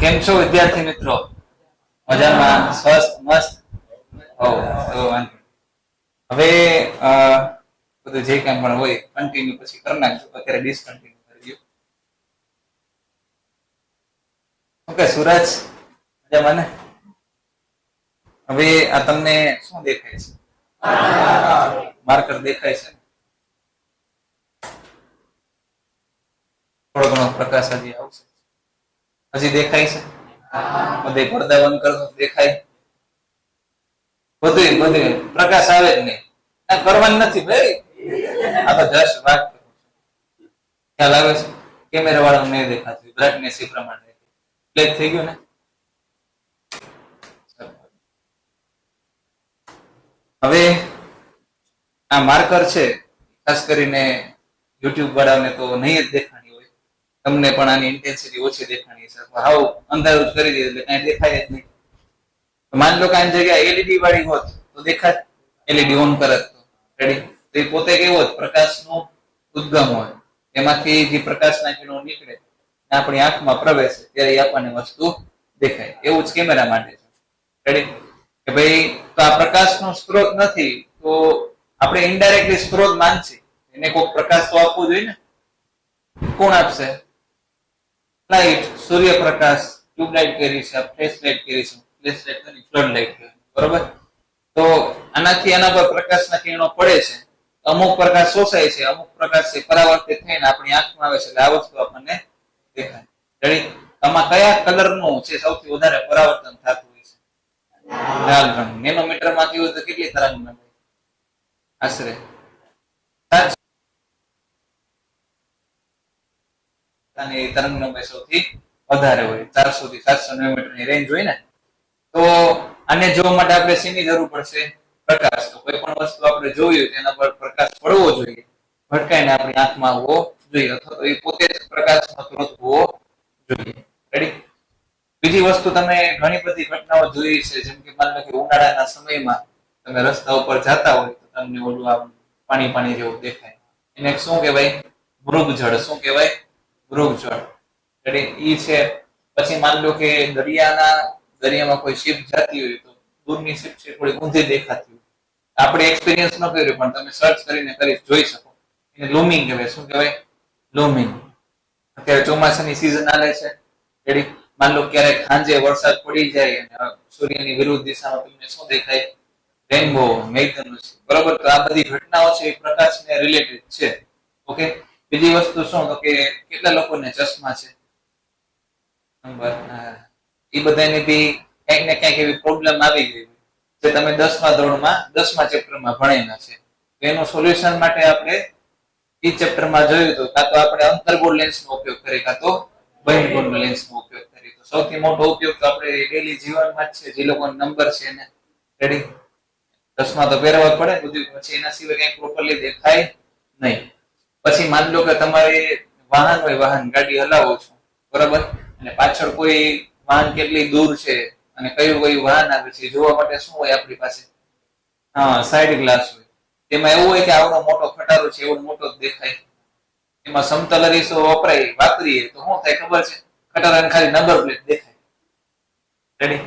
કેમ છો વિદ્યાર્થી મિત્રો? મજામાં? સ્વસ્થ? મસ્ત? હવે બધું જે કાંઈ પણ હોય કન્ટિન્યુ પછી કરી નાખજો. અત્યારે ડિસકન્ટિન્યુ કરી દો. ઓકે સુરજ, મજામાં ને? હવે આ તમને શું દેખાય છે? માર્કર દેખાય છે? થોડો ઘણો પ્રકાશ હજી આવશે. હજી દેખાય છે? બધે પડદા બંધ કરો દેખાય? બધું પ્રકાશ આવે જ નહીં. આ કરવાનું નથી ભાઈ, આ તો જસ્ટ વાત કરો. ખ્યાલ આવે છે? કેમેરા વાળા નહીં દેખાતું, બ્રાઇટનેસ એ પ્રમાણે બ્લેક થઈ ગયું ને. હવે આ માર્કર છે, ખાસ કરીને યુટ્યુબ વાળાને તો નહીં જ દેખાણી હોય, તમને પણ આની ઇન્ટેન્સિટી ઓછી દેખાણી છે. હાવ અંધારું જ કરી દે એટલે કાંઈ દેખાય જ નહીં. માની લો કે આની જગ્યાએ એલઈડી વાળી હોત તો દેખાત, એલઈડી ઓન કરત તો રેડી. તો એ પોતે કેવો પ્રકાશનો ઉદ્ગમ હોય, એમાંથી જે પ્રકાશના કિરણો નીકળે આપણી આંખમાં પ્રવેશે ત્યારે આપણને વસ્તુ દેખાય. એવું જ કેમેરા માટે છે. રેડી કે ભાઈ તો આ પ્રકાશનો સ્ત્રોત નથી તો આપણે ઇનડાયરેક્ટલી સ્ત્રોત માનશે, એને કોઈ પ્રકાશ તો આપવો જોઈએ ને. કોણ આપશે? લાઈટ, સૂર્યપ્રકાશ, ટ્યુબલાઇટ કરી છે, ફ્લેશ લાઇટ કરી છે, ફ્લેશ લાઇટ કરી, ફ્લડ લાઇટ કરી, બરોબર. તો આનાથી આના પર પ્રકાશના કિરણો પડે છે, અમુક પ્રકાશ શોષાય છે, અમુક પ્રકાશ છે પરાવર્તિત થઈને આપણી આંખમાં આવે છે, એટલે આ વસ્તુ આપણને દેખાય. રેડી? આમાં કયા કલરનું છે સૌથી વધારે પરાવર્તન થતું હોય છે? લાલ રંગ. નેનોમીટરમાં કેવું તો કેટલી તરંગ લંબાઈ? આશરે તરંગ લંબાઈ સૌથી વધારે હોય, 400 થી 700 નેનોમીટરની રેન્જ હોય ને. તો આને જોવા માટે આપણે શેની જરૂર પડશે? પ્રકાશ. તો કોઈ પણ વસ્તુ આપણે જોયું તેના પર પ્રકાશ પડવો જોઈએ, ભટકાઈને આપણી આંખમાં આવવો જોઈએ, અથવા તો એ પોતે જ પ્રકાશનો સ્ત્રોત હોવો જોઈએ. રેડી? બીજી વસ્તુ તમે ઘણી બધી ઘટનાઓ જોઈ છે, જેમ કે માની લો કે ઉનાળાના સમયમાં તમે રસ્તા ઉપર જતા હોય તો તમને ઓલું આમ પાણી જેવું દેખાય. એને શું કહેવાય? મૃગજળ. શું કહેવાય? મૃગજળ. રેડી? ઈ છે. પછી માની લો કે દરિયામાં કોઈ શિપ જતી હોય તો દૂરની શિપ છે થોડી ઊંધી દેખાતી હોય. આપણે એક્સપિરિયન્સ ન કર્યું પણ તમે સર્ચ કરીને જોઈ શકો. એને લૂમિંગ કહેવાય. શું કહેવાય? લૂમિંગ. અત્યારે ચોમાસાની સિઝન આવે છે. રેડી? માની લો ક્યારેક સાંજે વરસાદ પડી જાય અને સૂર્યની વિરુદ્ધ દિશામાં તમને શું દેખાય? રેનબો, મેઘધનુષ. બરોબર. તો આ બધી ઘટનાઓ છે એ પ્રકાશને રિલેટેડ છે. ઓકે. બીજી વસ્તુ શું તો કે કેટલા લોકોને ચશ્મા છે? એ બધાની બી ક્યાંક ને ક્યાંક એવી પ્રોબ્લેમ આવી ગઈ જે તમે 10મા ચેપ્ટરમાં ભણેલા છે. એનું સોલ્યુશન માટે આપણે એ ચેપ્ટરમાં જોયું તો કાં તો આપણે અંતર્ગોળ લેન્સનો ઉપયોગ કરીએ, કાં તો બહિર્ગોળ લેન્સનો ઉપયોગ કરીએ. તો સૌથી મોટો ઉપયોગ તો આપણે ડેલી જીવનમાં જ છે, જે લોકોનો નંબર છે એને. રેડી? ચશ્મા તો પહેરવા પડે બધું, પછી એના સિવાય કંઈ પ્રોપરલી દેખાય નહીં. પછી માની લો કે તમારે વાહન હોય, ગાડી હલાવો છો, બરાબર, અને પાછળ કોઈ વાહન કેટલી દૂર છે અને કયું વાહન આવે છે જોવા માટે શું હોય આપણી પાસે? સાઈડ ગ્લાસ હોય. તેમાં એવું હોય કે આવડો મોટો ખટારો છે એવો મોટો જ દેખાય. એમાં સમતલ અરીસો વાપરીએ તો શું થાય ખબર છે? ખટારાને ખાલી નંબર પ્લેટ દેખાય. રેડી?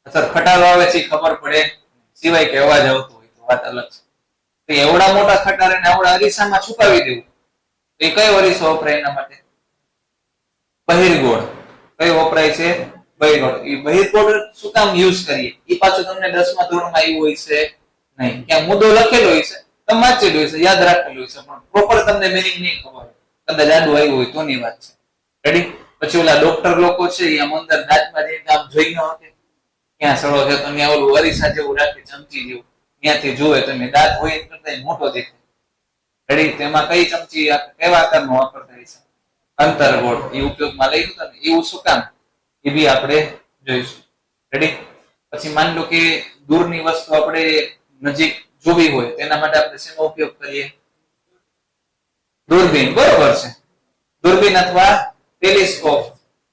અથવા ખટારો આવે છે ખબર પડે, સિવાય કે અવાજ આવતો હોય તો વાત અલગ છે. તો એવડા મોટા ખટારાને આવડા અરીસામાં છુપાવી દેવું, તો એ કયો અરીસો વપરાય એના માટે? બહિર્ગોળ. કયો વપરાય છે? બહિર્ગોળ. એ બહિર્ગોળ શું કામ યુઝ કરીએ? એ પાછું તમને 10મા ધોરણમાં આવ્યું હોય છે નહીં. ક્યાં મુદ્દો લખેલો હોય છે, તમે વાંચેલું હોય છે, યાદ રાખેલું હોય છે, પણ પ્રોપર તમને મિનિંગ નહીં ખબર હોય. કદાચ આડું આવ્યું હોય તો ની વાત છે. રેડી? પછી ઓલા ડોક્ટર લોકો છે એ આમ અંદર દાંતમાં જઈને આમ જોઈ ન શકે ક્યાં સડો છે, તો ત્યાં ઓલું અરીસા જેવું રાખે, ચમચી જેવું, ત્યાંથી જોવે તો દાંત હોય એ કરતા મોટો દેખાય. રેડી? તેમાં કઈ ચમચી કેવા આકારનો વાપરતા હોય છે? અંતર્ગોળ. એ ઉપયોગમાં લઈ લીધો ને, એવું શું કામ? એ બી આપણે જોઈશું. રેડી? પછી માની લો કે દૂરની વસ્તુ આપણે નજીક જોવી હોય તેના માટે આપણે શેનો ઉપયોગ કરીએ? દૂરબીન. બરોબર છે. દૂરબીન અથવા ટેલિસ્કોપ.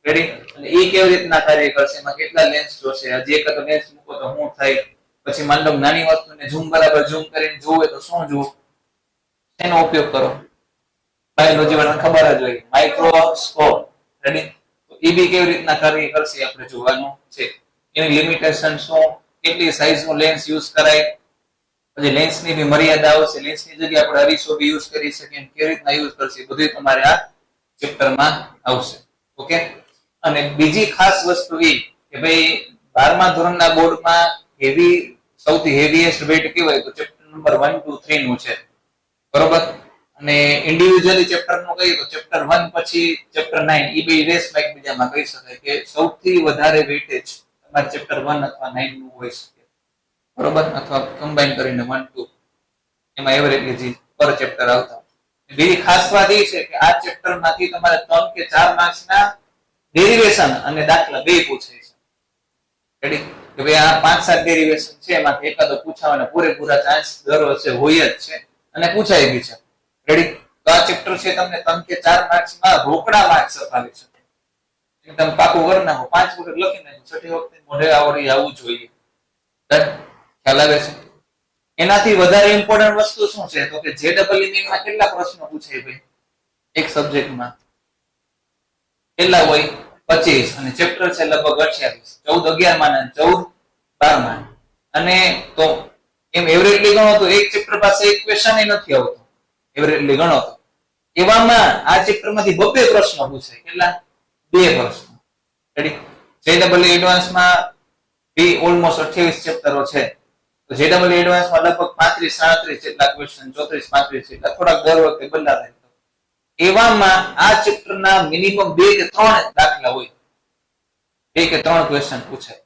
રેડી? અને એ કેવી રીતના કાર્ય કરશે? એમાં કેટલા લેન્સ જોશે? હજી એક લેન્સ મૂકો તો શું થાય? પછી માની લો નાની વસ્તુને બરાબર ઝૂમ કરીને જોવે તો શું જોવું? એનો ઉપયોગ કરો. બાયોલોજી વાળાને ખબર જ હોય, માઇક્રોસ્કોપ. રેડી? તો એ બી કેવી રીતના કાર્ય કરશે આપણે જોવાનું છે. એની લિમિટેશન શું, કેટલી સાઈઝનું લેન્સ યુઝ કરાય, પછી લેન્સની બી મર્યાદા આવશે, લેન્સની જગ્યાએ આપણે અરીસો બી યુઝ કરી શકીએ, કેવી રીતના યુઝ કરશે બધું તમારે આ ચેપ્ટરમાં આવશે. ઓકે. અને બીજી ખાસ વસ્તુ એ કે ભાઈ 12મા ધોરણના બોર્ડમાં સૌથી હેવીએસ્ટ વેટ કહેવાય તો ચેપ્ટર નંબર 1, 2, 3 નું છે. બરોબર. અને ઇન્ડિવિડ્યુઅલી ચેપ્ટર નું કહીએ તો ચેપ્ટર 1 પછી ચેપ્ટર 9 એ બે રેસમાં એકબીજામાં કહી શકાય કે સૌથી વધારે વેટેજ તમારે ચેપ્ટર 1 અથવા 9 નું હોય શકે. બરોબર. અથવા કમ્બાઈન કરીને 1, 2 એમાં એવરેજ પર ચેપ્ટર આવતા. બીજી ખાસ વાત એ છે કે આ ચેપ્ટર માંથી તમારે 3 કે 4 માર્ક્સના ડેરિવેશન અને દાખલા બે પૂછાય છે. રેડી? કે ભાઈ આ 5-7 ડેરિવેશન છે એમાંથી એકાદો પૂછાવાના પૂરેપૂરા ચાન્સ દર વર્ષે હોય જ છે અને પૂછાય બી છે. રેડી? તો આ ચેપ્ટર છે તમને 3 કે 4 માર્ક્સમાં રોકડા માર્ક્સ અપાવી શકે. તમે પાકું કરી નાખો, 5 વખત લખી નાખો, છઠ્ઠી વખતે મોઢે આવડી આવવું જોઈએ. ખ્યાલ આવે છે? એનાથી વધારે ઇમ્પોર્ટન્ટ વસ્તુ શું છે તો કે JEE માં કેટલા પ્રશ્નો પૂછાય ભાઈ એક સબ્જેક્ટમાં? કેટલા હોય? 25. અને ચેપ્ટર છે લગભગ 28. 14 11 માં 14 12 માં. અને તો એમ એવરેજલી ગણો તો એક ચેપ્ટર પાસે એક ક્વેશ્ચન નથી આવતો. એવરેજલી ગણો તો એવામાં આ ચેપ્ટરમાંથી 2 પ્રશ્નો પૂછાય. કેટલા? 2 પ્રશ્નો. રેડી? JEE એડવાન્સમાં બી ઓલમોસ્ટ 28 ચેપ્ટરો છે. તો JEE એડવાન્સમાં લગભગ 35 37 જેટલા ક્વેશ્ચન, 34 35 જેટલા, થોડાક દર વખતે બદલાતા. એવામાં આ ચેપ્ટરના મિનિમમ 2 કે 3 દાખલા હોય. 2 કે 3 ક્વેશ્ચન પૂછાય.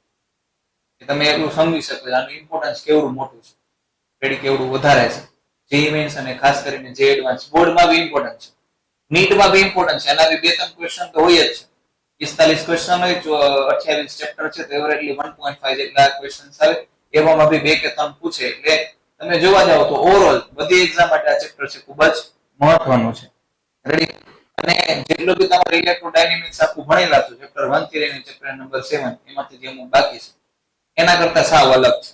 કે તમે એટલું સમજી શકો આનું ઇમ્પોર્ટન્સ કેવડું મોટું છે. રેડી? કેવડું વધારે છે. JEE મેન્સ અને ખાસ કરીને જે એડવાન્સ બોર્ડમાં બી ઇમ્પોર્ટન્ટ છે. નીટમાં બી ઇમ્પોર્ટન્ટ છે. એના બી 2-3 ક્વેશ્ચન તો હોય જ છે. 45 ક્વેશ્ચન હોય, 28 ચેપ્ટર છે તો એવરેજલી 1.5 જેટલા ક્વેશ્ચન્સ આવે. એવામાં બી 2 કે 3 પૂછે. એટલે તમે જોવા જાવ તો ઓવરઓલ બધી એક્ઝામ માટે આ ચેપ્ટર છે ખૂબ જ મહત્વનું છે. રેડી? અને જેટલું બી તમારે ઇલેક્ટ્રોડાયનેમિક્સ આખું ભણેલા છો ચેપ્ટર 1 થી લઈને ચેપ્ટર નંબર 7 એમાંથી જે અમુક બાકી છે એના કરતા સાવ અલગ છે.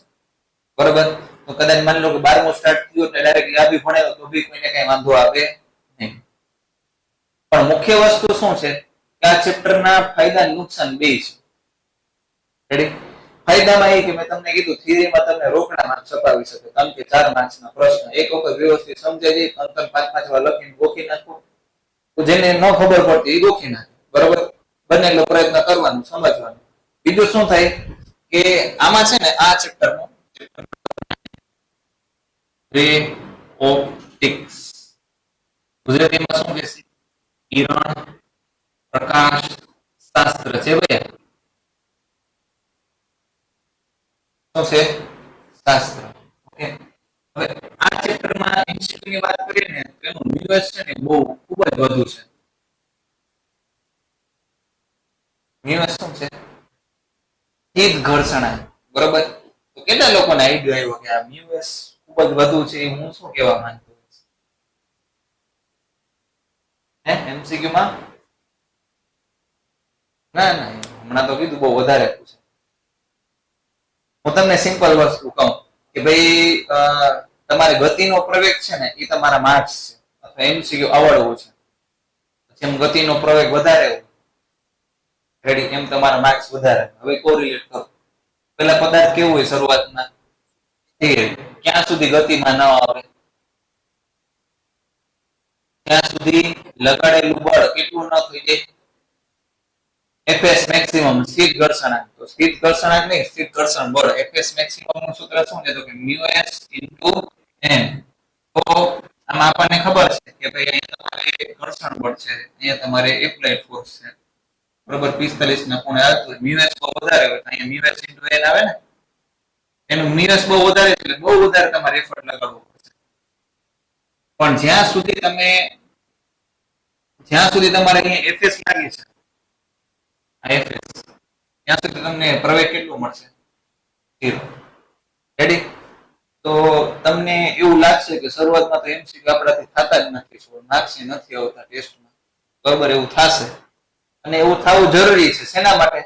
બરોબર? તો કદાચ માની લો કે 12મું સ્ટાર્ટ થયું એટલે ડાયરેક્ટલી આ બી ભણેલો તો બી કોઈને કઈ વાંધો આવે નહીં. પણ મુખ્ય વસ્તુ શું છે કે આ ચેપ્ટરના ફાયદા નુકસાન બે છે. રેડી? ફાયદામાં એ કે મેં તમને કીધું થિયરીમાં તમને રોકડા માર્ક્સ અપાવી શકે. 3 કે 4 માર્ક્સના પ્રશ્ન એક વખત વ્યવસ્થિત સમજાઈ જાય, 3-5 વાર લખીને ગોખી નાખો. તો જેને ન ખબર પડતી એ ગોખી નાખે. બરોબર? બંને એટલો પ્રયત્ન કરવાનો, સમજવાનો. બીજું શું થાય કે આમાં છે ને આ ચેપ્ટરનો રે ઓપ્ટિક્સ ગુજરાતીમાં શું કહેશે? કિરણ પ્રકાશ શાસ્ત્ર છે ભાઈ. શું છે? શાસ્ત્ર. ઓકે. હવે આ ચેપ્ટરમાં MCQ ની વાત કરીએ ને એનું મ્યુએસ છે ને બહુ ખૂબ જ વધુ છે. મ્યુએસ શું છે? સ્થિત ઘર્ષણાંક. બરોબર? તો કેટલા લોકોને આઈડિયા આવ્યો કે આ મ્યુએસ ખૂબ જ વધુ છે એ હું શું કહેવા માંગતો છું? MCQ માં ના હમણાં તો કીધું બહુ વધારે પૂછે. હું તમને સિમ્પલ વસ્તુ કહું કે ભાઈ તમારે ગતિનો પ્રવેગ છે ને એ તમારા માર્ક્સ છે અથવા MCQ આવડવું છે. જેમ ગતિનો પ્રવેગ વધારે હોય રેડી એમ તમારા માર્ક્સ વધારે. હવે કોરિલેટ કરો. પેલા પદાર્થ કેવું હોય શરૂઆતમાં? સ્થિર. ક્યાં સુધી ગતિમાં ન આવે ત્યાં સુધી લગાડેલું બળ કેટલું ન થઈ જાય? Fs મેક્સિમમ સ્થિત ઘર્ષણાંક. તો સ્થિત ઘર્ષણાંક નહીં, સ્થિત ઘર્ષણ બળ. Fs મેક્સિમમ નું સૂત્ર શું છે? તો કે μs * n. તો આમાં આપણને ખબર છે કે ભાઈ અહીંયા તમારે ઘર્ષણ બળ છે, અહીંયા તમારે એપ્લાઇડ ફોર્સ છે. બરોબર? 45 ના ખૂણે આવતું μs બહુ વધારે હોય અહીંયા μs * n આવે ને. એનું μs બહુ વધારે એટલે બહુ વધારે તમારે એફર્ટ લગાડવો પડશે. પણ જ્યાં સુધી તમારે અહીંયા Fs લાગે છે Fs ત્યાં સુધી તમને પ્રવેગ કેટલું મળશે? 0. રેડી? તો તમને એવું લાગશે કે શરૂઆતમાં તો MCQ આપણાથી થતા જ નથી, માર્ક્સ નથી આવતા ટેસ્ટમાં. બરોબર? એવું થશે અને એવું થવું જરૂરી છે. શેના માટે?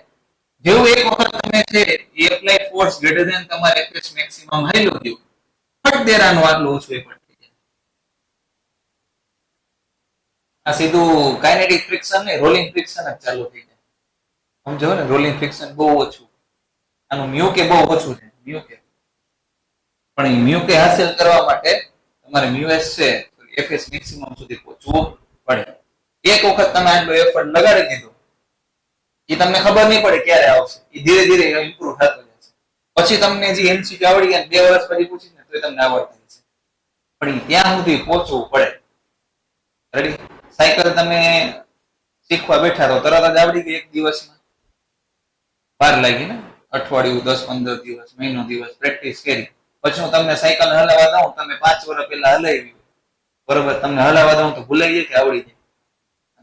જેવું એક વખત તમે છે એપ્લાઇડ ફોર્સ ગ્રેટર ધેન તમારે Fs મેક્સિમમ હાઈલો ગયું ફટ દેરાનું આટલું ઓછું એ પણ થઈ જાય. આ સીધું કાઇનેટિક ફ્રિક્શન ને રોલિંગ ફ્રિક્શન જ ચાલુ થઈ જાય. સમજો ને, રોલિંગ ફ્રિક્શન બહુ ઓછું, આનું મ્યુ કે બહુ ઓછું છે મ્યુ કે, પણ એ મ્યુ કે હાંસલ કરવા માટે તમારે મ્યુએસ છે એફએસ મેક્સિમમ સુધી પહોંચવું પડે. એક વખત તમે આટલો એફર્ટ લગાડી દીધો, એ તમને ખબર નહીં પડે ક્યારે આવશે, એ ધીરે ધીરે ઇમ્પ્રુવ થતો જશે. પછી તમને જે એમસીક્યુ આવડી ગયા 2 વર્ષ પછી પૂછીને તો તમને આવડતું છે, પણ ત્યાં સુધી પહોંચવું પડે. રેડી? સાયકલ તમે શીખવા બેઠા તો તરત જ આવડી ગઈ એક દિવસમાં? વાર લાગી ને, અઠવાડિયું, 10-15 દિવસ, મહિનો દિવસ પ્રેક્ટિસ કરી. પછી હું તમને સાયકલ હલાવવા દઉં, તમે 5 વર્ષ પહેલા હલાવી, બરોબર, તમને હલાવવા દઉં તો ભૂલાઈ જાય કે આવડી જાય?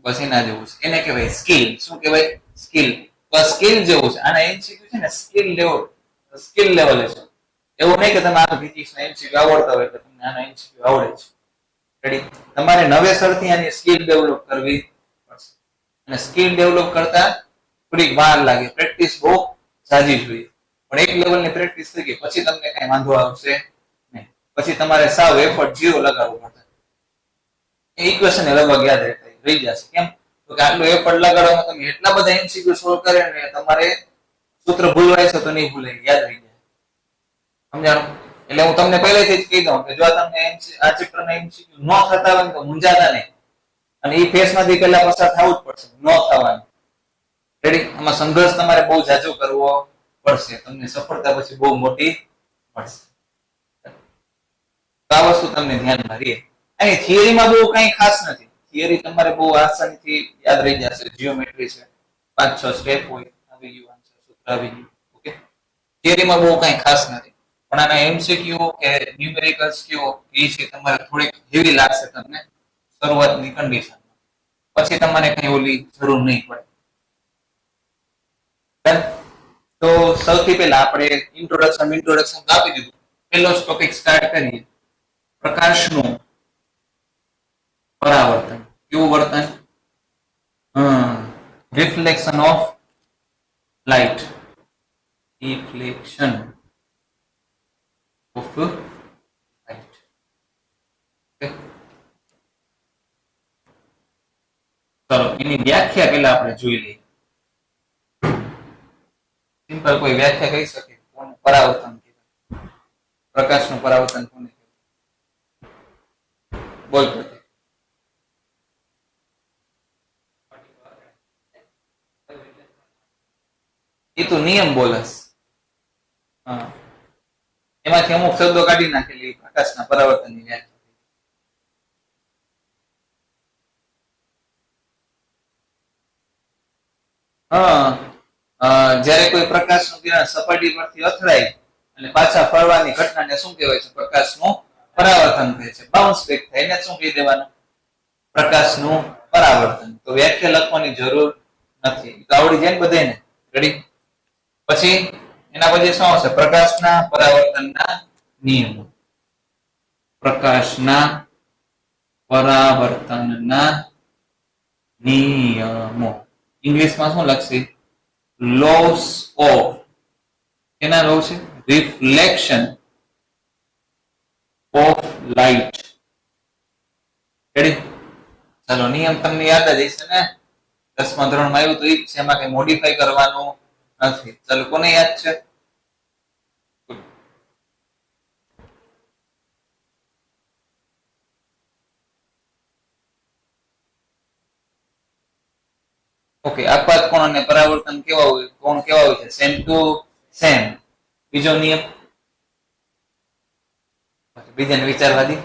બસ એના જેવું છે. એને કહેવાય સ્કિલ. શું કહેવાય? સ્કિલ. તો સ્કિલ જેવું છે. આના એમસીક્યુ છે ને સ્કિલ લેવલ છે. એવું નહીં કે તમે આ ફિઝિક્સના એમસીક્યુ આવડતા હોય કે તમને આના એમસીક્યુ આવડે છે. રેડી? તમારે નવેસરથી આની સ્કિલ ડેવલપ કરવી પડશે. અને સ્કિલ ડેવલપ કરતા થોડીક વાર લાગે, પ્રેક્ટિસ બહુ જાજી જોઈએ. પણ એક લેવલની પ્રેક્ટિસ થઈ ગઈ પછી તમને કઈ વાંધો આવશે નહીં. પછી તમારે સાવ એફર્ટ 0 લગાવવું પડશે. ઇક્વેશન લગભગ યાદ રહી જશે. કેમ? તો કે આટલું એફર્ટ લગાડવામાં તમે એટલા બધા એમસીક્યુ સોલ્વ કરે ને તમારે સૂત્ર ભૂલવાય છે તો નહીં ભૂલાય, યાદ રહી જાય. સમજાણું? એટલે હું તમને પહેલેથી જ કહી દઉં કે જો તમને આ ચેપ્ટરના એમસીક્યુ ન થતા હોય તો મૂંઝાતા નહીં, અને એ ફેસમાંથી પહેલા પસાર થવું જ પડશે, ન થવાનું. રેડી? આમાં સંઘર્ષ તમારે બહુ જાજો કરવો પડશે, તમને સફળતા પછી બહુ મોટી મળશે. તો આ વસ્તુ તમને ધ્યાનમાં રહે. અહીં થિયરીમાં બહુ કઈ ખાસ નથી. થિયરી તમારે બહુ આસાનીથી યાદ રહી જશે. જીઓમેટ્રી છે, 5-6 સ્ટેપ હોય, આવી ગયું આન્સર, સૂત્ર આવી ગયું. ઓકે, થિયરીમાં બહુ કઈ ખાસ નથી. પણ આના એમસીક્યુ કે ન્યુમેરિકલ્સ કયો એ છે તમારે થોડીક હેવી લાગશે તમને શરૂઆતની કન્ડિશનમાં. પછી તમારે કઈ ઓલી જરૂર નહીં પડે. તો સૌથી પહેલા આપણે ઇન્ટ્રોડક્શન આપી દીધું. પહેલો ટોપિક સ્ટાર્ટ કરીએ. પ્રકાશનું પરાવર્તન. કેવું વર્તન? Reflection of light. Reflection of light. ચલો એની વ્યાખ્યા પહેલા આપણે જોઈ લઈએ. સિમ્પલ કોઈ વ્યાખ્યા કહી શકે? કોણ પરાવર્તન કહેવાય? પ્રકાશનું પરાવર્તન કોને કહેવાય? બોલ. એ તો નિયમ બોલસ. હા, એમાંથી અમુક શબ્દો કાઢી નાખેલી પ્રકાશના પરાવર્તનની વ્યાખ્યા. જ્યારે કોઈ પ્રકાશનું કિરણ સપાટી પરથી અથડાય અને પાછા ફરવાની ઘટનાને શું કહેવાય છે? પ્રકાશનું પરાવર્તન કહે છે. બાઉન્સ બેક થાય એને શું કહી દેવાનું? પ્રકાશનું પરાવર્તન. તો વ્યાખ્યા લખવાની જરૂર નથી, તો આવડી જાય ને બધાને. રેડી? પછી એના પછી શું આવશે? પ્રકાશના પરાવર્તનના નિયમો. પ્રકાશના પરાવર્તનના નિયમો. ઇંગ્લિશમાં શું લખશે? Loss of. એના લો છે રિફ્લેક્શન ઓફ લાઇટ. રેડી? ચાલો, નિયમ તમને યાદ જ હશે ને, 10મા ધોરણમાં આવ્યું તો એ જ છે, એમાં કઈ મોડિફાઈ કરવાનું નથી. ચાલો, કોને યાદ છે? ઓકે, આપાત કોણ અને પરાવર્તન કેવા હોય? કોણ કેવા હોય છે? Same to same. બીજો નિયમ બીજાને વિચારવા દી.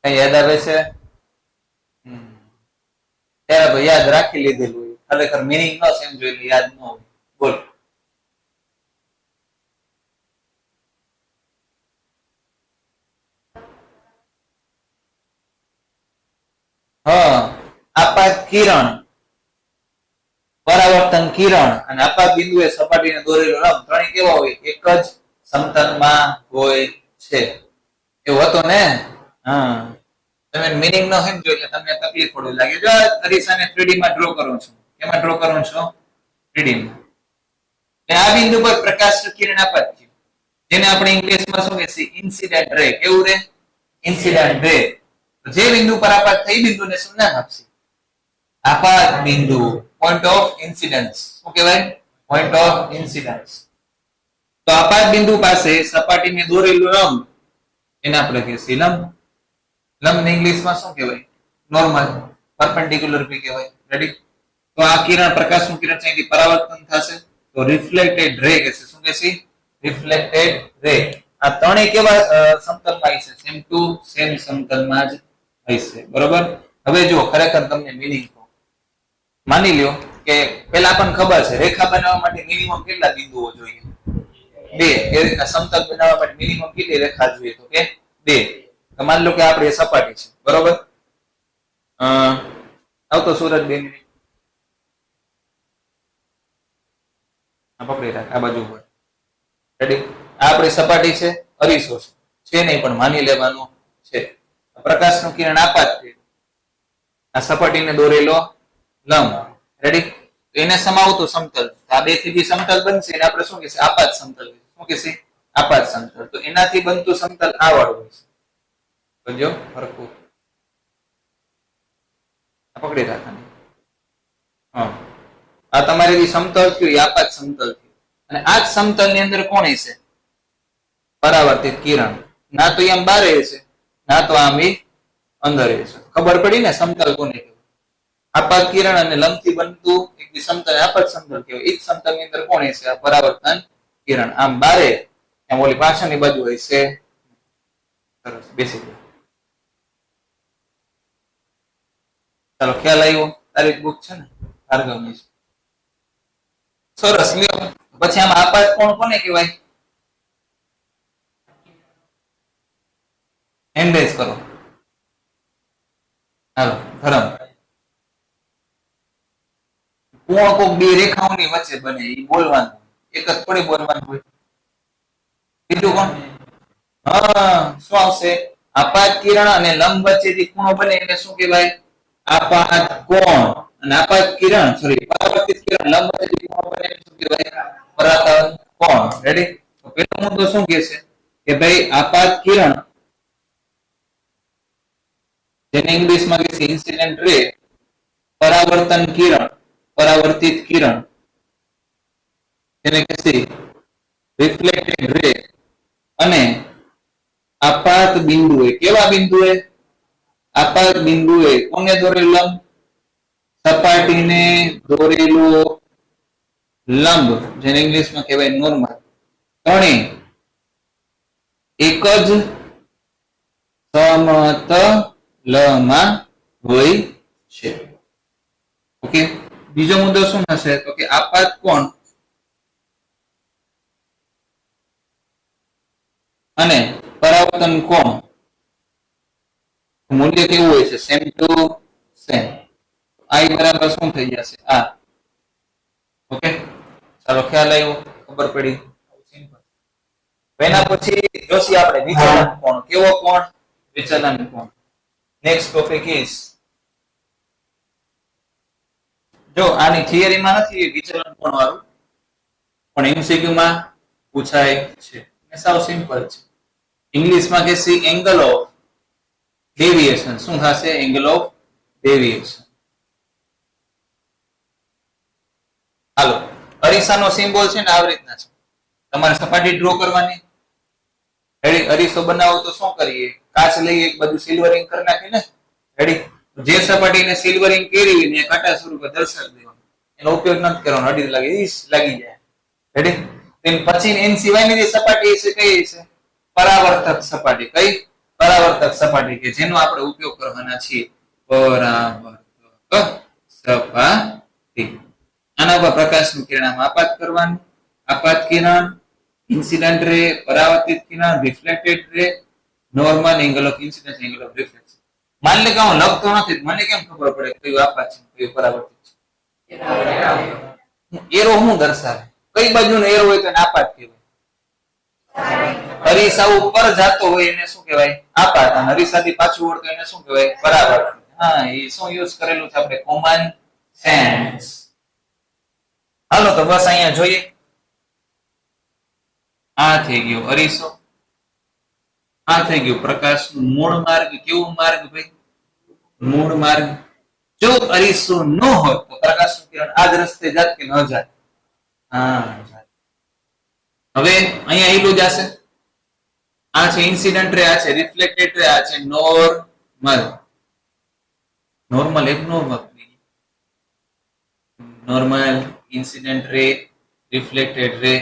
કઈ યાદ આવે છે? ત્યારે તો યાદ રાખી લીધેલું હોય, ખરેખર મિનિંગ ન સેમ જોઈ યાદ ન હોય. બોલ. હા, આપાત કિરણ, પરાવર્તન કિરણ અને આપાત બિંદુએ સપાટીને દોરેલો રંગ ત્રણેય કેવા હોય? એક જ સમતલમાં હોય છે. એવું હતું ને? હા, તમે મિનિંગ ન સમજો એટલે તમને તકલીફ પડવા લાગે. જો અરીસાને 3D માં ડ્રો કરું છું. કેમાં ડ્રો કરું છું? 3D માં. આ બિંદુ પર પ્રકાશ કિરણ આપાત થયું, જેને આપણે ઇંગ્લિશમાં શું કહીએ? Incident ray. કેવું રે? Incident ray. જે બિંદુ પર આપાત થઈ બિંદુને શું નામ આપશે? આપાત બિંદુ, પોઈન્ટ ઓફ ઇન્સિડન્સ. શું કહેવાય? Point of incidence. તો આપાત બિંદુ પાસે સપાટીને દોરેલું લંબ એને આપણે કહીએ લંબ. લંબને ઇંગ્લિશમાં શું કહેવાય? નોર્મલ, પરપેન્ડિક્યુલર બી કહેવાય. રેડી? તો આ કિરણ, પ્રકાશનું કિરણ છે એથી પરાવર્તન થશે તો રિફ્લેક્ટેડ રે કહેશે. શું કહેશે? Reflected ray. આ ત્રણેય કેવા સમતલમાં હશે? સેમ ટુ સેમ સમતલમાં જ હશે. બરોબર? હવે જો ખરેખર તમને મીનિંગ કહું. માની લ્યો કે પેલા આપણને ખબર છે રેખા બનાવવા માટે મિનિમમ કેટલા બિંદુઓ જોઈએ? 2. એ રીતના સમતલ બનાવવા માટે મિનિમમ કેટલી રેખા જોઈએ? તો કે 2. તો માની લો કે આપણી સપાટી છે. બરોબર? આવતો સુરજ 2 મિનિટ પકડી રાખ આ બાજુ ઉપર. રેડી? આ આપણી સપાટી છે, અરીસો છે નહીં પણ માની લેવાનું છે. પ્રકાશનું કિરણ આપાત છે. આ સપાટીને દોરેલો લંબ. રેડી? એને સમાવતું સમતલ. આ બે થી જે સમતલ બનશે એને આપણે શું કહેશે? આપાત સમતલ. શું કહેશે? આપાત સમતલ. તો એનાથી બનતું સમતલ આ વાળું હોય છે. સમજો? હરખું પકડી રાખવાનું. હા, આ તમારે જે સમતલ થયું એ આપાત સમતલ થયું. અને આ જ સમતલ ની અંદર કોણ હશે? પરાવર્તિત કિરણ. ના તો એમ બહાર હશે, ના તો આમ અંદર હશે. ખબર પડી ને સમતલ કોને કહેવાય? આપાત કિરણ અને લંબથી બનતું એક સમતલ આપાત સમતલ કહેવાય. એક સમતલ ની અંદર કોણ હશે? આ પરાવર્તન કિરણ. આમ બારે એમ ઓલી પાછળની બાજુ હશે. સરસ, બેસી ગયો. ચાલો, ખ્યાલ આવ્યો? તારી બુક છે ને ભાર્ગવની છે. સરસ, લ્યો. પછી આમાં આપાત કોણ કોને કહેવાય? હેન્ડ કરો. હાલો, ધરમ. કોણ કોક બે રેખાઓની વચ્ચે બને એ બોલવાનું. એક જ થોડી બોલવાનું હોય. બીજું કોણ? હા, શું આવશે? આપાત કિરણ અને લંબ વચ્ચે જે ખૂણો બને એને શું કહેવાય? આપાત કોણ. અને આપાત કિરણ, સોરી, પરાવર્તિત કિરણ લંબ વચ્ચે જે ખૂણો બને એને શું કહેવાય? પરાવર્તન કોણ. રેડી? તો પેલો મુદ્દો શું કહે છે કે ભાઈ આપાત કિરણ, જેને ઇંગ્લિશમાં કહે છે ઇન્સિડન્ટ રે, પરાવર્તન કિરણ, પરાવર્તિત કિરણ, જેને કહે છે રિફ્લેક્ટેડ રે, અને આપાત બિંદુએ, કેવા બિંદુએ? આપાત બિંદુએ કોને દોરેલું લંબ? સપાટીને દોરેલું લંબ, જેને ઇંગ્લિશમાં કહેવાય નોર્મલ. ત્રણેય એક જ સમતલમાં હોય છે. ઓકે. બીજો મુદ્દો શું થશે? તો કે આપાત કોણ અને પરાવર્તન કોણ મૂલ્ય કેવું હોય છે? Same to same. I બરાબર શું થઈ જશે? આ. ઓકે, ચાલો, ખ્યાલ આવ્યો? ખબર પડી? એના પછી જોશી આપણે વિચલન કોણ. કેવો કોણ? વિચલન કોણ. નેક્સ્ટ ટોપિક ઇઝ, જો આની થિયરીમાં નથી વિચલન કોણ વાળું, પણ એમસીક્યુ માં પૂછાય છે. સાવ સિમ્પલ છે. ઇંગ્લિશમાં કે સી એંગલ ઓફ ડેવિએશન. શું થશે? Angle of deviation. હાલો, અરીસાનો સિમ્બોલ છે ને આવી રીતના છે. તમારે સપાટી ડ્રો કરવાની. રેડી? અરીસો બનાવો તો શું કરીએ? કાચ લઈએ, એક બાજુ સિલ્વરિંગ કરી નાખીએ ને. રેડી? જે સપાટીને સિલ્વરિંગ કરી ને કાંટા સ્વરૂપે દર્શાવી દેવાનું. એનો ઉપયોગ નથી કરવાનો. અડી લાગી જાય. રેડી? તેમ પછી એની સિવાયની જે સપાટી છે કઈ છે? પરાવર્તક સપાટી. કઈ? પરાવર્તક સપાટી, કે જેનો આપણે ઉપયોગ કરવાના છીએ. પરાવર્તક સપાટી. આના પર પ્રકાશનું કિરણ આપાત કરવાનું. આપાત કિરણ, ઇન્સિડન્ટ રે, પરાવર્તિત કિરણ, reflected ray, normal, angle of incidence, angle of reflection. માની લે કે હું લખતો નથી, મને કેમ ખબર પડે કયું આપાત છે કયું પરાવર્તિત છે? એરો હું દર્શાવે? કઈ બાજુનો એરો હોય તો એને આપાત કહેવાય. અરીસા ઉપર જતો હોય એને શું કહેવાય? આપાત. અને અરીસાથી પાછું વળતો એને શું કહેવાય? પરાવર્તિત. હા, એ શું યુઝ કરેલું છે આપણે? Common sense. હાલો, તો બસ અહીંયા જોઈએ. આ થઈ ગયો અરીસો. આ થઈ ગયું પ્રકાશનું મૂળ માર્ગ. કેવું માર્ગ ભાઈ? મૂળ માર્ગ. જો અરીસો ન હોય તો પ્રકાશનું કિરણ આ જ રસ્તે જાત કે ન જાય? હા. હવે અહીંયા એટલું જશે. આ છે ઇન્સિડન્ટ રે, આ છે રિફ્લેક્ટેડ રે, આ છે નોર્મલ. નોર્મલ એક normal, incident ray, reflected ray.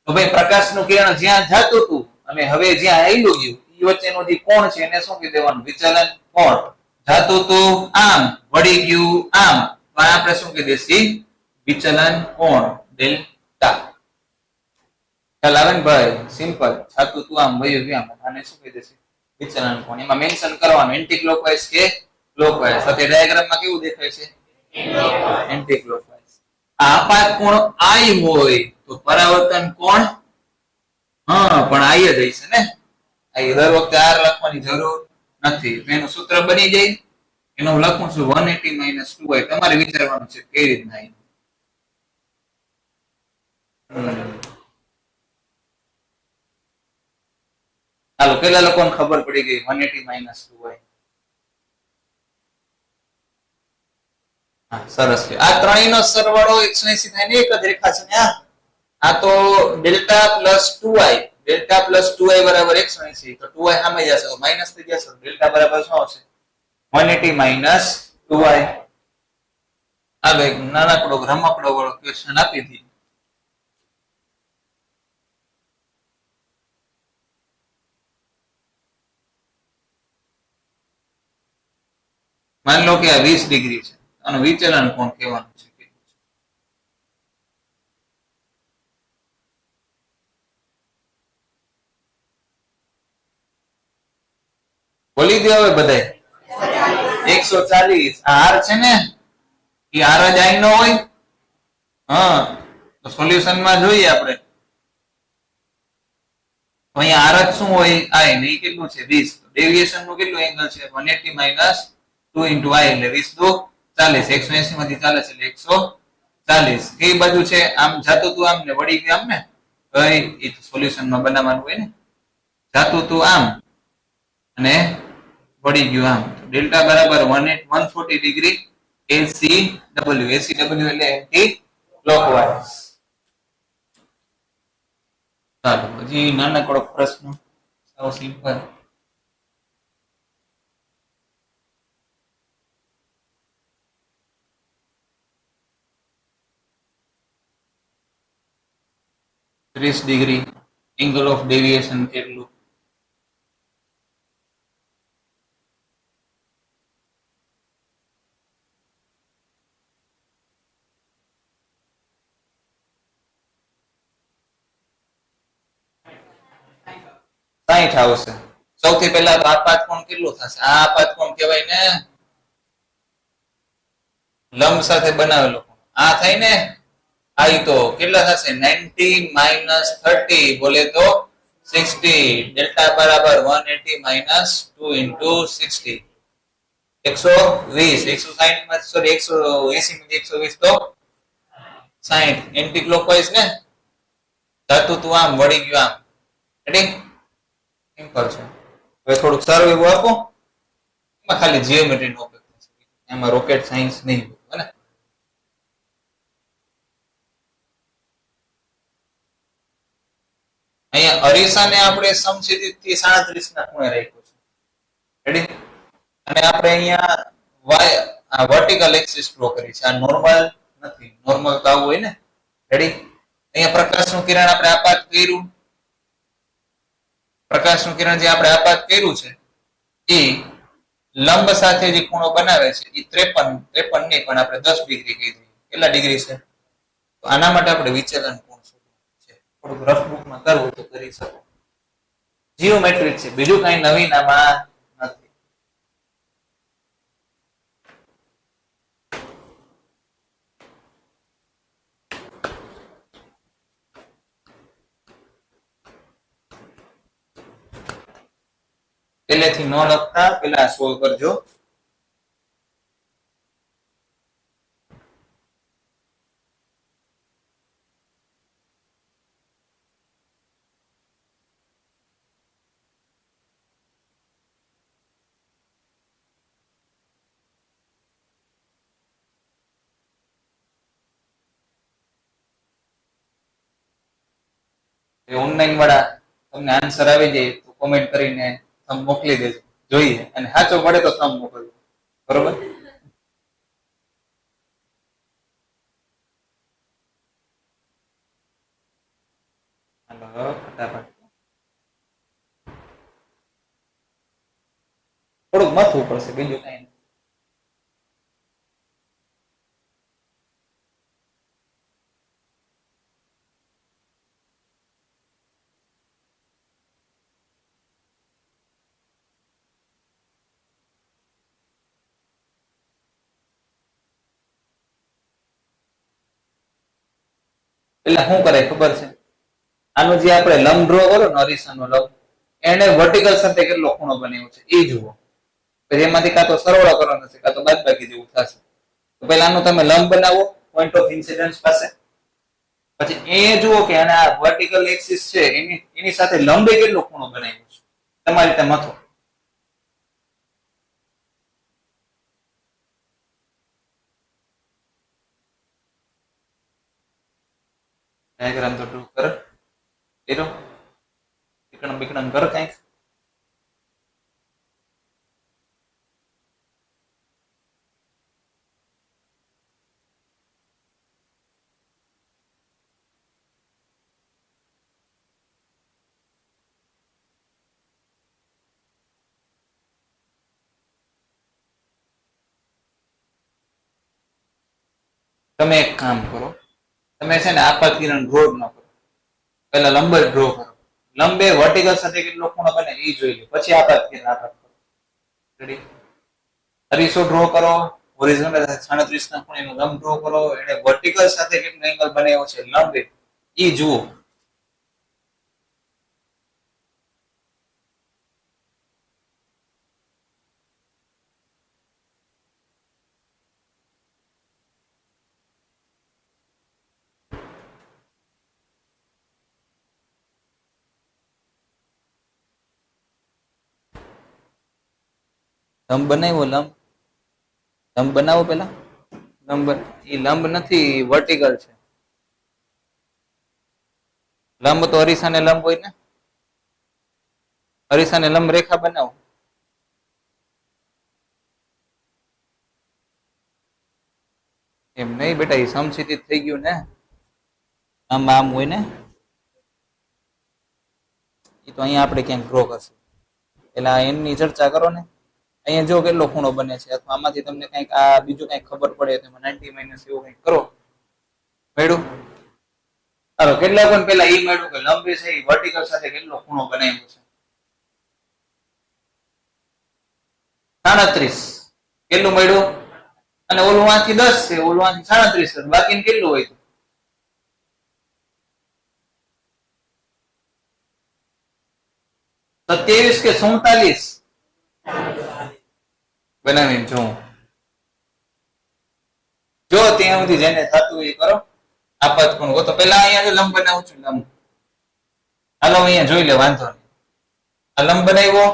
તો ભાઈ પ્રકાશનું કિરણ જ્યાં જતું હતું અને હવે જ્યાં આવેલું ગયું એ વચ્ચેનો જે કોણ છે એને શું કહી દેવાનું? વિચલન કોણ. જતું હતું આમ, વળી ગયું આમ, પણ આપણે શું કહી દઈશું? વિચલન કોણ, ડેલ્ટા. ખ્યાલ આવે ને ભાઈ? સિમ્પલ. જતું હતું આમ, વળ્યું ગયું આમ, આને શું કહી દઈશું? વિચલન કોણ. એમાં મેન્શન કરવાનું એન્ટી ક્લોકવાઇઝ કે ક્લોકવાઇઝ. સાથે ડાયાગ્રામમાં કેવું દેખાય છે? Anti clockwise. આપાત કોણ I હોય તો પરાવર્તન કોણ? હા, પણ I જ હશે ને. I દર વખતે R લખવાની જરૂર નથી. એનું સૂત્ર બની જાય. એનું લખું છું 180 - 2i. તમારે વિચારવાનું છે કઈ રીતના. હાલો, કેટલા લોકોને ખબર પડી ગઈ 180 - 2i? સરસ. આ ત્રણેયનો સરવાળો 180 થાય ને એક જ રેખા છે ને. આ તો delta plus 2i, delta plus 2i બરાબર 180. તો 2i સામે જશે તો માઈનસ થઈ જશે. ડેલ્ટા બરાબર શું આવશે? 180 - 2i. આ ભાઈ નાનકડો રમકડો વાળો ક્વેશ્ચન આપી હતી. માની લો કે આ 20 ડિગ્રી છે. આનું વિચલન કોણ કહેવાનું છે? બોલી દો હવે બધાય. 140. આ R છે ને, એ R જ I નો હોય. હા, તો સોલ્યુશનમાં જોઈએ આપણે. તો અહીંયા R જ શું હોય? I ને કેટલું છે? 20. ડેવિએશન નું કેટલું એંગલ છે? 180 - 2 * I એટલે 20 દુ 40. 180 માંથી 40 એટલે 140. કઈ બાજુ છે? આમ જાતું તું આમ ને વળી ગયું આમ ને. ભાઈ એ સોલ્યુશનમાં બનાવવાનું હોય ને. જાતું તું આમ અને વળી ગયું આમ. ડેલ્ટા બરાબર 140 ડિગ્રી ACW. ACW એટલે એન્ટી ક્લોકવાઇઝ. ચાલો હજી નાનકડો પ્રશ્ન, સાવ simple. Degree angle of deviation કેટલું? આવશે. સૌથી પહેલા તો આપાત કોણ કેટલું થશે? આ આપાત કોણ કહેવાય ને, લંબ સાથે બનાવેલો. આ થાય ને, આ તો કેટલા થશે? 90 - 30 બોલે તો 60. ડેલ્ટા બરાબર 180 - 2 * 60. 120. 160 માં સોરી 180 માંથી 120 તો 60. એન્ટી ક્લોકવાઇઝ ને. જાતું તું આમ, વળી ગયું આમ. રેડી? સિમ્પલ છે. હવે થોડુંક સારું એવું આપો. એમાં ખાલી જીઓમેટ્રી નો ઉપયોગ થશે. એમાં રોકેટ સાયન્સ નહીં હોય ને. અહીંયા અરીસાને આપણે સમછેદિત થી 37 ના ખૂણે રાખ્યો છે. રેડી? અને આપણે અહીંયા y વર્ટિકલ એક્સિસ ડ્રો કરી છે. આ નોર્મલ નથી. નોર્મલ તો આવું હોય ને. રેડી? અહીંયા પ્રકાશનું કિરણ આપણે આપાત કર્યું. પ્રકાશનું કિરણ જે આપણે આપાત કર્યું છે એ લંબ સાથે જે ખૂણો બનાવે છે એ 53 નહીં પણ આપણે 10 ડિગ્રી કહી દઈએ. કેટલા ડિગ્રી છે? તો આના માટે આપણે વિચલન કોણ શોધવાનું છે. થોડુંક રફ બુકમાં કરવું તો કરી શકો. જીઓમેટ્રિક છે, બીજું કઈ નવીન આમાં નથી. પહેલેથી ન લખતા પેલા સોલ્વ કરજો. ઓનલાઈન વાળા તમને આન્સર આવી જાય તો કોમેન્ટ કરીને થંબ મોકલી દેજો, જોઈએ, અને સાચો પડે તો થંબ મોકલજો, બરોબર? હાલો ફટાફટ, થોડુંક મથવું પડશે, બીજું કઈ નહીં. એટલે શું કરે ખબર છે? આનું જે આપણે લંબ ડ્રો કરો ને, અરીસાનો લંબ, એને વર્ટિકલ સાથે કેટલો ખૂણો બનાવ્યો છે એ જુઓ. એમાંથી કાં તો સરવાળો કરવાનો છે, કાં તો બાદબાકી જેવું થશે. તો પહેલા આનું તમે લંબ બનાવો પોઈન્ટ ઓફ ઇન્સિડન્સ પાસે, પછી એ જુઓ કે આને આ વર્ટિકલ એક્સિસ છે એની સાથે લંબે કેટલો ખૂણો બનાવ્યો છે. તમારી રીતે મથો. ડાયાગ્રામ તો ડ્રો કર, એરો વિકર્ણ વિકર્ણ કર કંઈક. તમે એક કામ કરો, તમે છે ને આપાત કિરણ ડ્રો ન કરો, પહેલા લંબ ડ્રો કરો. લંબે વર્ટિકલ સાથે કેટલો ખૂણો બને એ જોઈ લો, પછી આપાત કિરણ આપાત કરો. રેડી? અરીસો ડ્રો કરો, હોરિઝોન્ટલ 37 ના ખૂણેનો લંબ ડ્રો કરો, એને વર્ટિકલ સાથે કેટલો એંગલ બનાવ્યો છે લંબે એ જુઓ. લંબ બનાવ્યો, લંબ બનાવો પેલા. લંબ એ લંબ નથી, વર્ટિકલ છે. લંબ તો અરીસાને લંબ હોય ને, અરીસાને લંબ રેખા બનાવો. એમ નહીં બેટા, એ સમક્ષિતિજ થઈ ગયું ને. આમ આમ હોય ને, એ તો અહીંયા આપણે ક્યાંક ડ્રો કરશું. એટલે એમની ચર્ચા કરો ને. અહીંયા જો કેટલો ખૂણો બને છે, અથવા આમાંથી તમને કઈક આ બીજું કઈક ખબર પડે તો 90 માઇનસ એવું કઈક કરો. મેળું ચાલો, કેટલા પણ પેલા એ મેળવું કે લંબે છે એ વર્ટિકલ સાથે કેટલો ખૂણો બનાવ્યો છે. 37 કેટલું મળ્યું? અને ઓલું આથી 10 છે, ઓલું આથી 37 છે, બાકી કેટલું હોય? 27 કે 47 બનાવીને જો ત્યાં સુધી જેને થતું એ કરો. આપાત ખૂણો તો પેલા અહીંયા લંબ બનાવું છું. લંબ હાલો અહીંયા જોઈ લે, વાંધો નહીં. આ લંબ બનાવ્યો,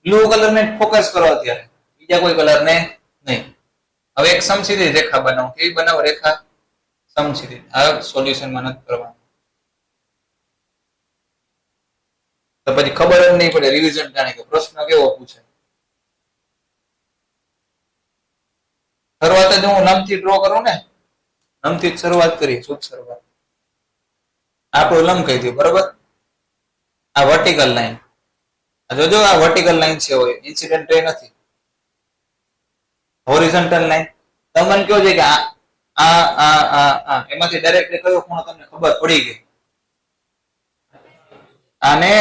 બ્લુ કલર ને ફોકસ કરો અત્યારે, બીજા કોઈ કલર ને નહીં. હવે એક સમસીધી રેખા બનાવો. કેવી બનાવો રેખા? સમસીધી. આ સોલ્યુશનમાં નથી કરવાનું, તો પછી ખબર જ નહીં પડે રિવિઝન જાણે કે પ્રશ્ન કેવો પૂછે. શરૂઆત જ હું લંબથી ડ્રો કરું ને, લંબથી જ શરૂઆત કરી, શુદ્ધ શરૂઆત. આપણું લંબ કહી દઉં, બરોબર? આ વર્ટિકલ લાઈન, જોજો આ વર્ટિકલ લાઈન છે, હોય ઇન્સિડન્ટ રે નથી. હોરિઝોન્ટલ લાઈન તમને કયો છે કે આ એમાંથી ડાયરેક્ટ કયો ખૂણો તમને ખબર પડી ગઈ. આને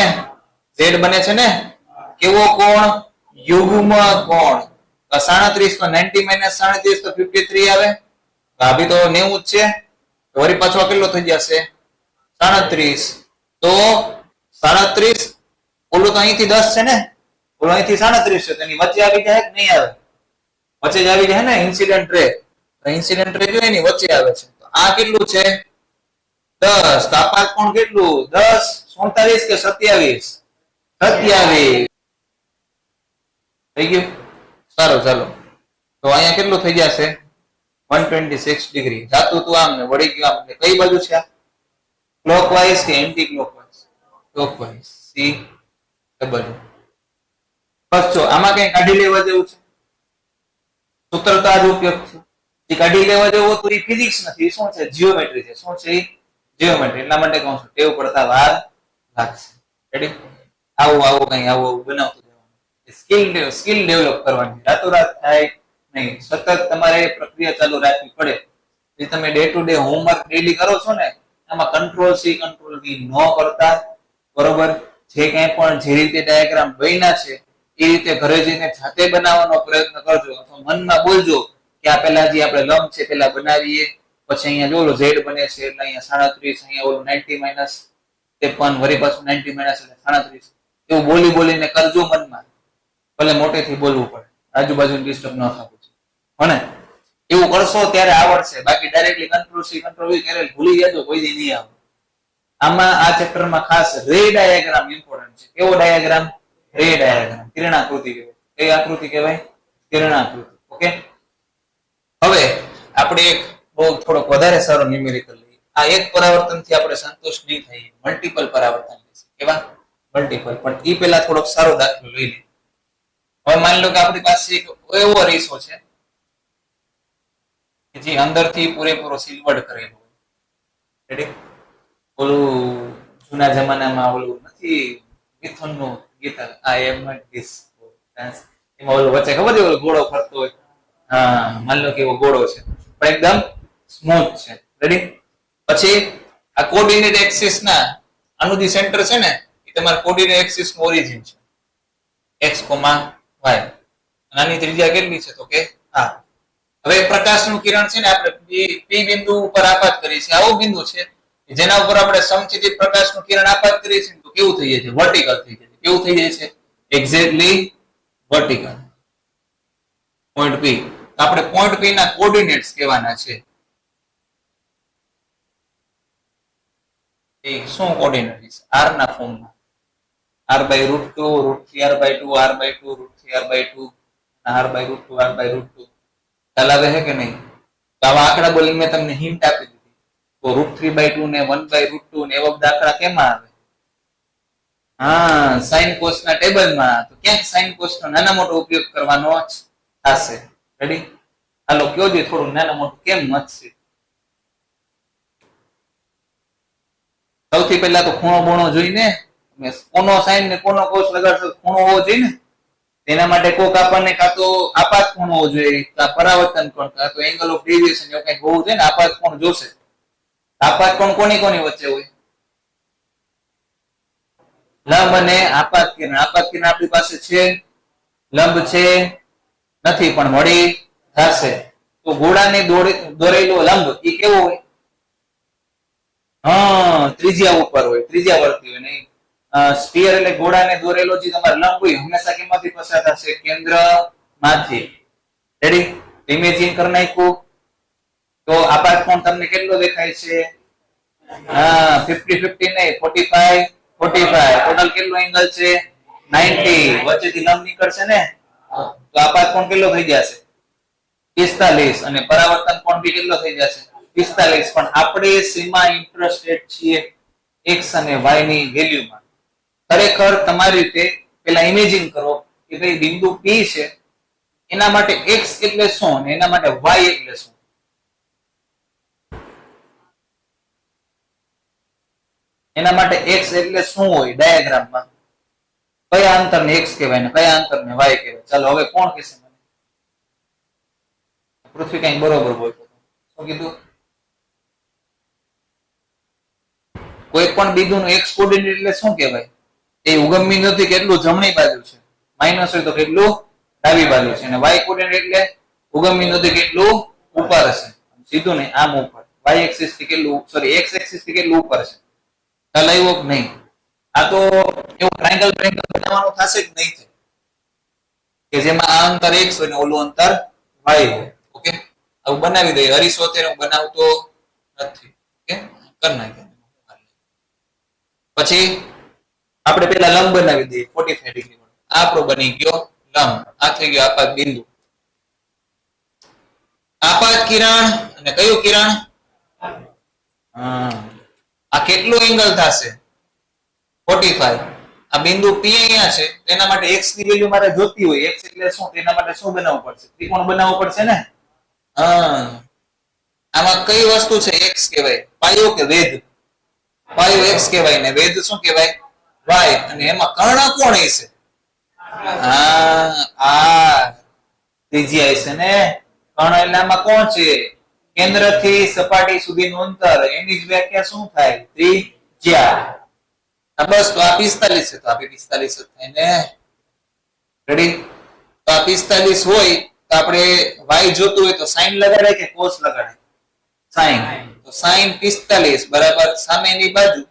z બને છે ને, કેવો કોણ? યુગ્મ કોણ. 37 તો 90 માઇનસ 37 તો 53 આવે. ભાભી તો 90 જ છે, વળી પાછો કેટલો થઈ જશે? 37. તો 37 ઓલું તો અહીંથી 10 છે ને, ઓલું અહીંથી 37 છે, તો એની વચ્ચે આવી જાય કે નહીં આવે? વચ્ચે જ આવી જાય ને ઇન્સિડન્ટ રે. ઇન્સિડન્ટ રે જો એની વચ્ચે આવે છે. તો આ કેટલું છે? 10. તાપાત કોણ કેટલું? 10, 47 કે 27? 27 થઈ ગયું. સારું, ચાલો તો અહીંયા કેટલું થઈ જશે? 126 ડિગ્રી. જાતું તું આમ ને વળી ગયું આમ. કઈ બાજુ છે? ક્લોકવાઇઝ કે anti clockwise? Clockwise C W. બસ જો આમાં કઈ કાઢી લેવા જેવું છે? સૂત્ર તો આ જ ઉપયોગ છે. જે કાઢી લેવા જેવું હતું એ ફિઝિક્સ નથી, શું છે? જીઓમેટ્રી છે. શું છે? જીઓમેટ્રી. એટલા માટે કહું છું ટેવ પડતા વાર લાગશે. રેડી? આવું કઈ આવું બનાવતું જવાનું. સ્કિલ ડેવલપ કરવાની. રાતોરાત થાય નહીં, સતત તમારે પ્રક્રિયા ચાલુ રાખવી પડે. જે તમે day to day homework daily કરો છો ને, એમાં કંટ્રોલ સી કંટ્રોલ વી ન કરતા, બરોબર? જે કંઈ પણ જે રીતે ડાયાગ્રામ બન્યા છે એ રીતે ઘરે જઈને જાતે બનાવવાનો પ્રયત્ન કરજો, અથવા મનમાં બોલજો કે આ પહેલા જે આપણે લંબ છે પેલા બનાવીએ, પછી અહીંયા જો ઝેડ બને છે એટલે અહીંયા 37, અહીંયા ઓલું 90 - 53, વળી પાછું 90 - એટલે 37. એવું બોલી બોલીને કરજો મનમાં. ભલે મોટેથી બોલવું પડે, આજુબાજુ ડિસ્ટર્બ ન થવું છે. હને એવું કરશો ત્યારે આવડશે. બાકી directly control C control V કરેલ ભૂલી જજો, કોઈ દી નહીં આવે. આમાં આ ચેપ્ટરમાં ખાસ રે ડાયાગ્રામ ઇમ્પોર્ટન્ટ છે. કેવો ડાયાગ્રામ? રે ડાયાગ્રામ. કિરણાકૃતિ કહેવાય. કઈ આકૃતિ કહેવાય? કિરણાકૃતિ. ઓકે. હવે આપણે એક બહુ થોડોક વધારે સારો ન્યુમેરિકલ લઈએ. આ એક પરાવર્તનથી આપણે સંતોષ નહીં થઈએ, મલ્ટિપલ પરાવર્તન લઈશું. કેવા? મલ્ટિપલ. પણ એ પહેલા થોડોક સારો દાખલો લઈ લઈએ. હવે માની લો કે આપણી પાસે એક એવો અરીસો છે જે અંદરથી પૂરેપૂરો સિલ્વર્ડ કરેલો હોય. રેડી? ઓલું જૂના જમાનામાં ઓલું નથી મિથુનનું ગીત, આઈ એમ નોટ ધીસ, એમાં ઓલું વચ્ચે ખબર છે ઓલો ઘોડો ફરતો હોય. હા, માની લો કે એવો ઘોડો છે પણ એકદમ સ્મૂથ છે. રેડી? પછી આ કોઓર્ડિનેટ એક્સિસ ના આનું જે સેન્ટર છે ને એ તમારા કોઓર્ડિનેટ એક્સિસ નું ઓરિજિન છે, x, y. આની ત્રિજ્યા કેટલી છે? તો કે આ. હવે પ્રકાશનું કિરણ છે ને આપણે P બિંદુ ઉપર આપાત કરીએ છીએ. આવો બિંદુ છે જેના ઉપર આપણે સમચિતિત પ્રકાશનું કિરણ આપાત કરીએ છીએ તો કેવું થઈ જાય છે? વર્ટિકલ થઈ જાય છે. કેવું થઈ જાય છે? Exactly vertical. Point P. તો આપણે પોઈન્ટ P ના કોઓર્ડિનેટ્સ કહેવાના છે. એ શું કોઓર્ડિનેટ છે? r ના ફોર્મમાં. r/√2, √3r/2, r/2, √3r/2, r/√2, r/√2. ખ્યાલ આવે છે કે નહીં? તો આવા આંકડા બોલીને મેં તમને હિન્ટ આપી દીધી. તો √3/2 ને 1/√2 ને એવા બધા આંકડા કેમાં આવે? હા, સાઇન કોસ ના ટેબલમાં. તો ક્યાંક સાઇન કોસ નો નાના મોટો ઉપયોગ કરવાનો જ થશે. રેડી? હાલો કયો જે થોડું નાના મોટું કેમ મચશે? સૌથી પહેલા તો ખૂણો બોણો જોઈને, કોનો સાઇન ને કોનો કોસ લગાડશો, ખૂણો હોવો જોઈએ ને. તેના માટે કોક આપણને કાં તો આપાત કોણ હોવો જોઈએ, કાં પરાવર્તન કોણ, કાં તો એંગલ ઓફ ડેવિએશન એવું કંઈક હોવું જોઈએ ને. આપાત કોણ જોશે. આપાત કોણ કોની કોની વચ્ચે હોય? લંબ અને આપાત કિરણ. આપાત કિરણ આપણી પાસે છે, લંબ છે નથી પણ મળી જશે. તો ગોળાને દોરેલો લંબ એ કેવો હોય? હા, ત્રિજ્યા ઉપર હોય, ત્રિજ્યા વર્તી હોય. નહીં સ્ફિયર એટલે ગોળાને દોરેલો જે તમારો લંબ હોય હંમેશા કેમાંથી પસાર થશે? કેન્દ્રમાંથી. રેડી? ઇમેજિન કરી નાખ્યું. તો આપાત કોણ તમને કેટલો દેખાય છે? હા, 50-50 નહીં, 45-45. ટોટલ કેટલો એંગલ છે? 90. વચ્ચેથી લંબ નીકળશે ને તો આપાત કોણ કેટલો થઈ જશે? 45. અને પરાવર્તન કોણ બી કેટલો થઈ જશે? 45. પણ આપણે શેમાં ઇન્ટરેસ્ટેડ છીએ? x અને y ની વેલ્યુમાં. ખરેખર તમારી રીતે પેલા ઇમેજિન કરો કે ભાઈ બિંદુ P છે, એના માટે x એટલે શું અને એના માટે y એટલે શું? એના માટે x એટલે શું હોય ડાયાગ્રામમાં? કયા અંતરને x કહેવાય ને કયા અંતરને y કહેવાય? ચાલો હવે કોણ કહેશે મને? પૃથ્વી કઈ બરોબર બોલતો. શું કીધું? કોઈ પણ બિંદુનું x કોઓર્ડિનેટ એટલે શું કહેવાય? એ ઉગમ બિંદુથી કેટલું જમણી બાજુ છે, માઈનસ હોય તો કેટલું ડાબી બાજુ છે, અને y કોઓર્ડિનેટ એટલે ઉગમ બિંદુથી કેટલું ઉપર છે. સીધું નહીં, આમ ઉપર. y એક્સિસ થી કેટલું, સોરી x એક્સિસ થી કેટલું ઉપર છે? ખ્યાલ આવ્યો કે નહીં? આ તો એવું ટ્રાયંગલ બનાવવાનું થશે જ નહીં કે જેમાં આ અંતર x હોય ને ઓલું અંતર y હોય. ઓકે, આવું બનાવી દઈએ. અરીસો અત્યારે હું બનાવતો નથી. ઓકે, કરી નાખીએ. પછી આપણે પેલા લંબ બનાવી દઈએ 45 ડિગ્રી. આપણો બની ગયો લંબ. આ થઈ ગયો આપાત બિંદુ. આપાત કિરણ અને કયું કિરણ? આ કેટલો એંગલ થશે? 45 આ બિંદુ P અહીંયા છે એના માટે x ની વેલ્યુ મારે જોતી હોય x એટલે શું તેના માટે શું બનાવવું પડશે ત્રિકોણ બનાવવો પડશે ને હા આમાં કઈ વસ્તુ છે x કહેવાય પાયો કે વેધ પાયો x કહેવાય ને વેધ શું કહેવાય y અને એમાં કર્ણ કોણ હશે આ ત્રીજી હશે ને કર્ણ એટલે આમાં કોણ છે કેન્દ્રથી સપાટી સુધીનું અંતર એની જ વ્યાખ્યા શું થાય ત્રિજ્યા બસ તો આ 45 છે તો આપણે 45 જ થાય ને રેડી તો આ 45 હોય તો આપણે y જોતું હોય તો sin લગાડે કે cos લગાડે sin તો sin 45 બરાબર સામેની બાજુ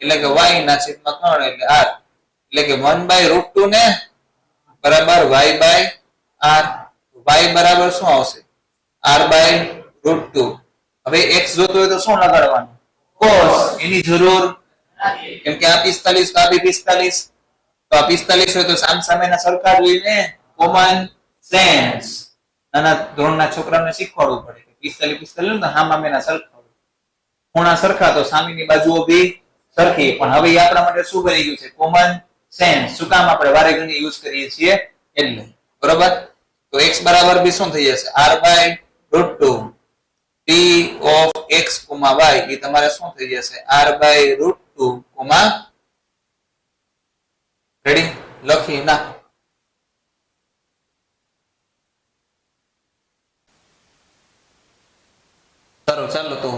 એટલે કે y ના છેદમાં 3 એટલે r એટલે કે 1/√2 ને બરાબર y/r y બરાબર શું આવશે r/√2 હવે x જોતો હોય તો શું લગાડવાનું cos એની જરૂર કેમ કે આ 45 તો આ બી 45 તો આ 45 હોય તો સામસામેના સરખા જ હોય ને કોમન સેન્સ નાના ધોરણના છોકરાને શીખવાડવું પડે કે 45 તો સામેના સરખા હોય ખૂણા સરખા તો સામેની બાજુઓ બી સરખી પણ હવે એ આપણા માટે શું બની ગયું છે કોમન સેન્સ શું કામ આપણે વારે ઘણી યુઝ કરીએ છીએ એટલે બરોબર તો x બરાબર બી શું થઈ જશે r/√2 p of x, y એ તમારે શું થઈ જશે r/√2, રેડી લખી ના ચાલો તો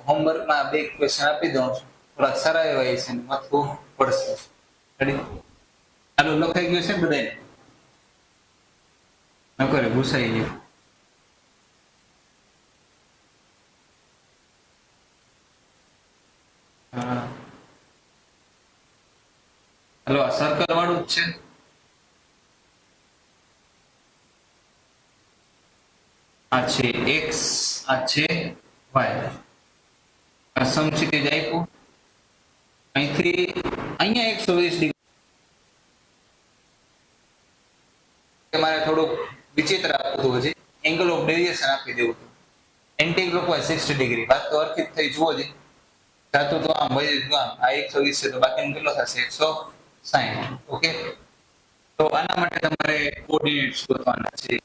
હોમવર્ક માં બે ક્વેશ્ચન આપી દઉં છું થોડા સારા એવા છે ને મથવું પડશે રેડી ચાલો લખાઈ ગયું છે બધાને નકરે ઘુસાઈ ગયું હલો આ સર્કલ વાળું જ છે આ છે x આ છે y આ સમક્ષિતિજ આપ્યું અહીંથી અહીંયા 120 ડિગ્રી મારે થોડુંક વિચિત્ર આપવું હજી એંગલ ઓફ ડેવિએશન આપી દેવું હતું એન્ટી ક્લોકવાઇઝ 60 ડિગ્રી વાત તો અર્થિત થઈ જુઓ જી જાતું તો આમ વહી જ આમ આ 120 છે તો બાકીનું કેટલો થશે 160 ઓકે તો આના માટે તમારે કોઓર્ડિનેટ્સ ગોતવાના છે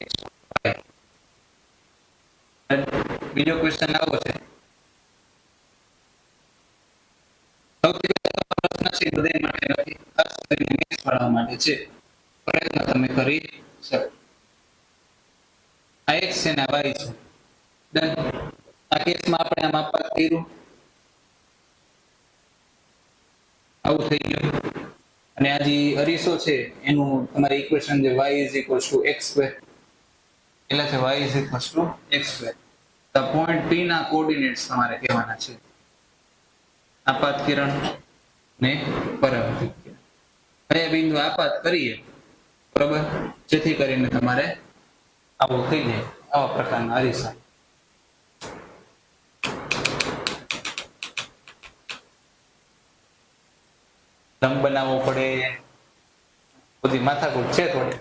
બીજો ક્વેશ્ચન આવો છે સૌથી પહેલો પ્રશ્ન છે બધા માટે નથી ખાસ કરીને મેથ્સ વાળા માટે છે પ્રયત્ન તમે કરી શકો આ x છે ને આ y છે ડન આ કેસમાં આપણે આમ આપવા કર્યું આવું થઈ ગયું અને આ જે અરીસો છે એનું તમારે ઇક્વેશન જે y = x² એટલે છે y = x². તો પોઈન્ટ P ના કોઓર્ડિનેટ્સ તમારે કહેવાના છે આપાત કિરણ ને પરાવર્તિત કિરણ બે બિંદુ આપાત કરીએ બરોબર જેથી કરીને તમારે આવું થઈ જાય આવા પ્રકારના અરીસા લંબ બનાવવો પડે બધી માથાકૂટ છે થોડી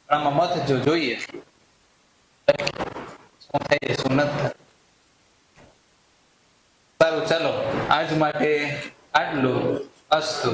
આમાં મત જો જોઈએ શું થાય શું નથી સારું ચાલો આજ માટે આટલું અસ્તુ